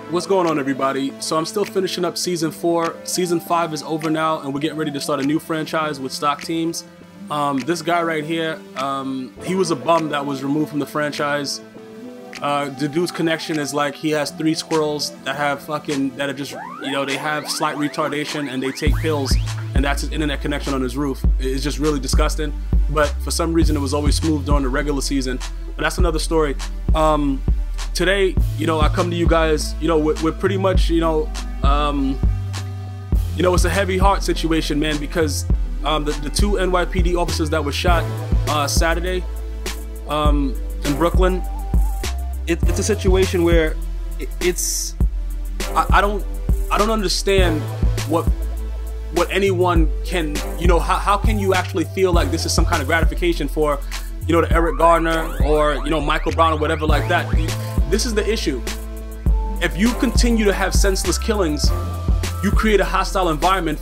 What's going on, everybody? So I'm still finishing up season 4. Season 5 is over now, and we're getting ready to start a new franchise with stock teams. This guy right here, he was a bum that was removed from the franchise. The dude's connection is like he has 3 squirrels that are just, you know, they have slight retardation and they take pills, and that's his internet connection on his roof. It's just really disgusting. But for some reason, it was always smooth during the regular season. But that's another story. Today, you know, I come to you guys, you know, with pretty much, it's a heavy heart situation, man, because the 2 NYPD officers that were shot Saturday in Brooklyn, it's a situation where I don't understand what anyone can, you know, how can you actually feel like this is some kind of gratification for, you know, the Eric Garner or, you know, Michael Brown or whatever like that. This is the issue. If you continue to have senseless killings, you create a hostile environment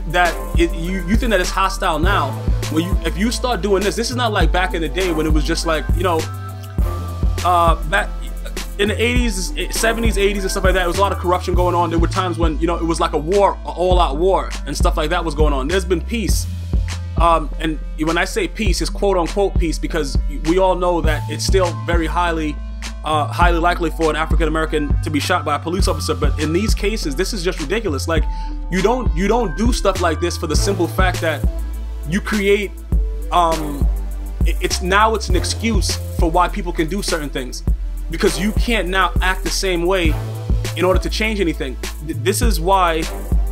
that you think that it's hostile now. If you start doing this is not like back in the day when it was just like, you know, back in the 80s, 70s, 80s and stuff like that, there was a lot of corruption going on. There were times when, you know, it was like a war, an all-out war and stuff like that was going on. There's been peace. And when I say peace, it's quote-unquote peace because we all know that it's still very highly likely for an African American to be shot by a police officer. But in these cases, this is just ridiculous. Like, you don't do stuff like this for the simple fact that you create it's an excuse for why people can do certain things, because you can't now act the same way in order to change anything. This is why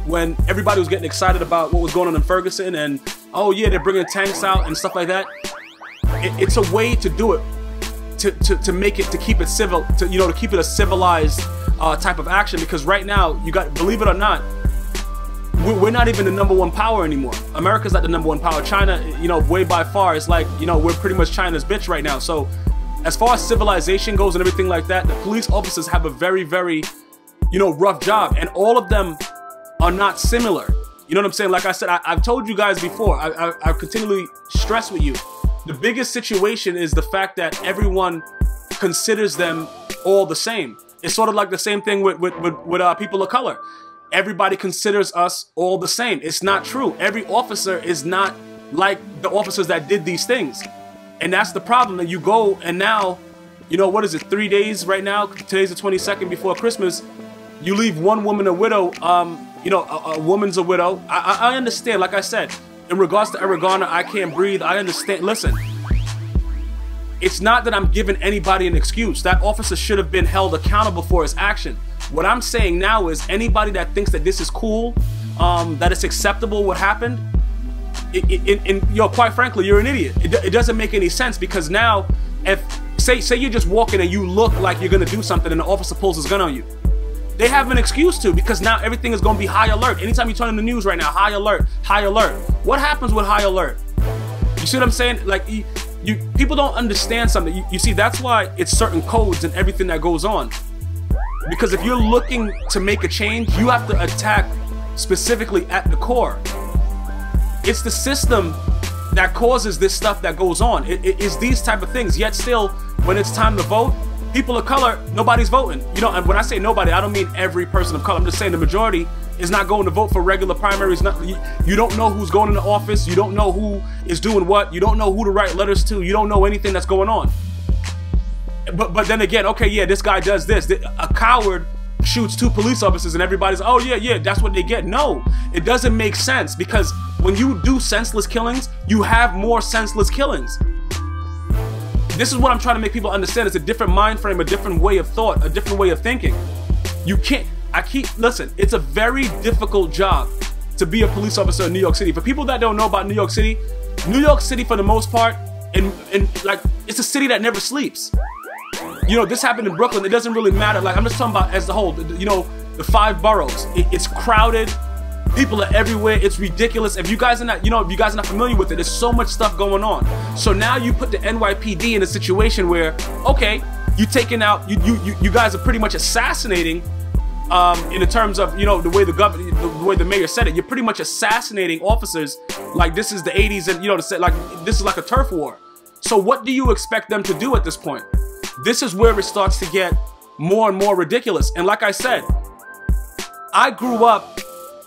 when everybody was getting excited about what was going on in Ferguson and, oh yeah, they're bringing tanks out and stuff like that, it's a way to do it, to make it, to keep it civil, to keep it a civilized type of action. Because right now, you got, believe it or not, we're not even the #1 power anymore. America's not the #1 power. China, you know, way by far, it's like, you know, we're pretty much China's bitch right now. So as far as civilization goes and everything like that, the police officers have a very, very, you know, rough job, and all of them are not similar. You know what I'm saying? Like I said, I've told you guys before, I continually stress with you, the biggest situation is the fact that everyone considers them all the same. It's sort of like the same thing with people of color. Everybody considers us all the same. It's not true. Every officer is not like the officers that did these things. And that's the problem. That you go and now, you know, what is it, 3 days right now? Today's the 22nd before Christmas. You leave one woman a widow, you know, a woman's a widow. I understand, like I said, in regards to Eric Garner, I can't breathe. I understand. Listen, it's not that I'm giving anybody an excuse. That officer should have been held accountable for his action. What I'm saying now is anybody that thinks that this is cool, that it's acceptable what happened, quite frankly, you're an idiot. It doesn't make any sense, because now, if say you're just walking and you look like you're gonna do something and the officer pulls his gun on you, they have an excuse to, because now everything is gonna be high alert. Anytime you turn on the news right now, high alert, high alert. What happens with high alert? You see what I'm saying? Like, people don't understand something. You see, that's why it's certain codes and everything that goes on. Because if you're looking to make a change, you have to attack specifically at the core. It's the system that causes this stuff that goes on. It's these type of things. Yet still, when it's time to vote, people of color, nobody's voting. You know, and when I say nobody, I don't mean every person of color. I'm just saying the majority is not going to vote for regular primaries. You don't know who's going into office. You don't know who is doing what. You don't know who to write letters to. You don't know anything that's going on. But then again, okay, yeah, this guy does this. A coward shoots 2 police officers and everybody's, oh yeah, that's what they get. No, it doesn't make sense, because when you do senseless killings, you have more senseless killings. This is what I'm trying to make people understand. It's a different mind frame, a different way of thought, a different way of thinking. You can't, listen, it's a very difficult job to be a police officer in New York City. For people that don't know about New York City for the most part, like, it's a city that never sleeps. You know, this happened in Brooklyn. It doesn't really matter. Like, I'm just talking about as a whole, you know, the 5 boroughs. It's crowded. People are everywhere. It's ridiculous. If you guys are not, you know, if you guys are not familiar with it, there's so much stuff going on. So now you put the NYPD in a situation where, okay, you taking out, you guys are pretty much assassinating, in the terms of, you know, the way the way the mayor said it, you're pretty much assassinating officers like this is the 80s, and, you know, like this is like a turf war. So what do you expect them to do at this point? This is where it starts to get more and more ridiculous. And like I said, I grew up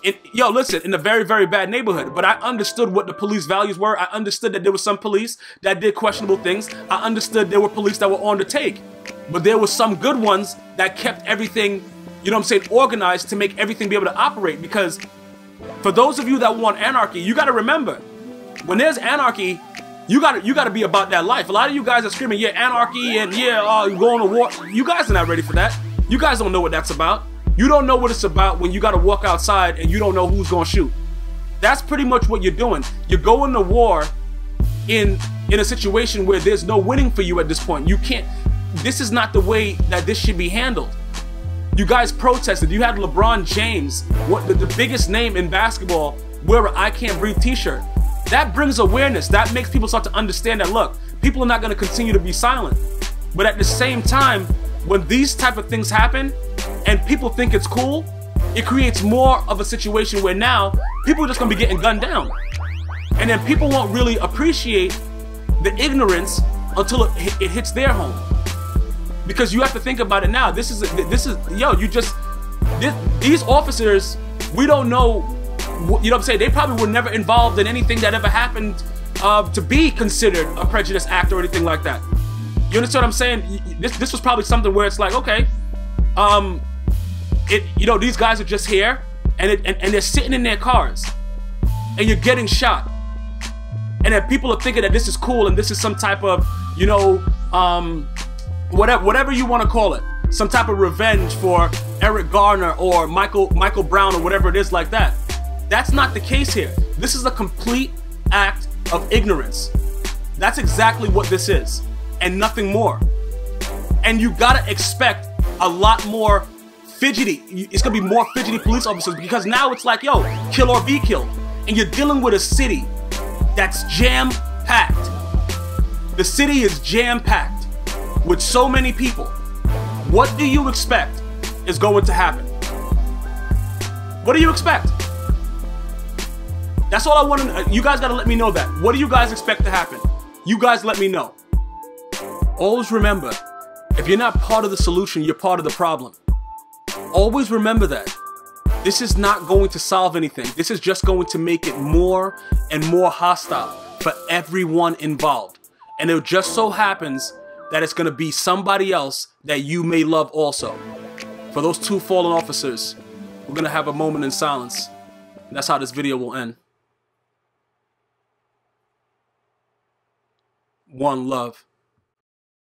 in a very, very bad neighborhood, but I understood what the police values were. I understood that there were some police that did questionable things. I understood there were police that were on the take, but there were some good ones that kept everything, you know what I'm saying, organized to make everything be able to operate. Because for those of you that want anarchy, you got to remember, when there's anarchy, you got to be about that life. A lot of you guys are screaming, yeah, anarchy, and yeah, you're going to war. You guys are not ready for that. You guys don't know what that's about. You don't know what it's about when you got to walk outside and you don't know who's going to shoot. That's pretty much what you're doing. You're going to war in a situation where there's no winning for you at this point. You can't. This is not the way that this should be handled. You guys protested. You had LeBron James, the biggest name in basketball, wear an I Can't Breathe t-shirt. That brings awareness. That makes people start to understand that, look, people are not going to continue to be silent. But at the same time, when these type of things happen and people think it's cool, it creates more of a situation where now people are just going to be getting gunned down. And then people won't really appreciate the ignorance until it hits their home. Because you have to think about it now. This is these officers, we don't know. You know what I'm saying? They probably were never involved in anything that ever happened to be considered a prejudice act or anything like that. You understand what I'm saying? This was probably something where it's like, okay, these guys are just here, and they're sitting in their cars, and you're getting shot, and then people are thinking that this is cool and this is some type of, whatever you want to call it, some type of revenge for Eric Garner or Michael Brown or whatever it is like that. That's not the case here. This is a complete act of ignorance. That's exactly what this is, and nothing more. And you gotta expect a lot more fidgety. It's gonna be more fidgety police officers, because now it's like, yo, kill or be killed. And you're dealing with a city that's jam-packed. The city is jam-packed with so many people. What do you expect is going to happen? What do you expect? That's all I want to. You guys gotta let me know that. What do you guys expect to happen? You guys let me know. Always remember, if you're not part of the solution, you're part of the problem. Always remember that. This is not going to solve anything. This is just going to make it more and more hostile for everyone involved. And it just so happens that it's going to be somebody else that you may love also. For those two fallen officers, we're going to have a moment in silence. And that's how this video will end. One love.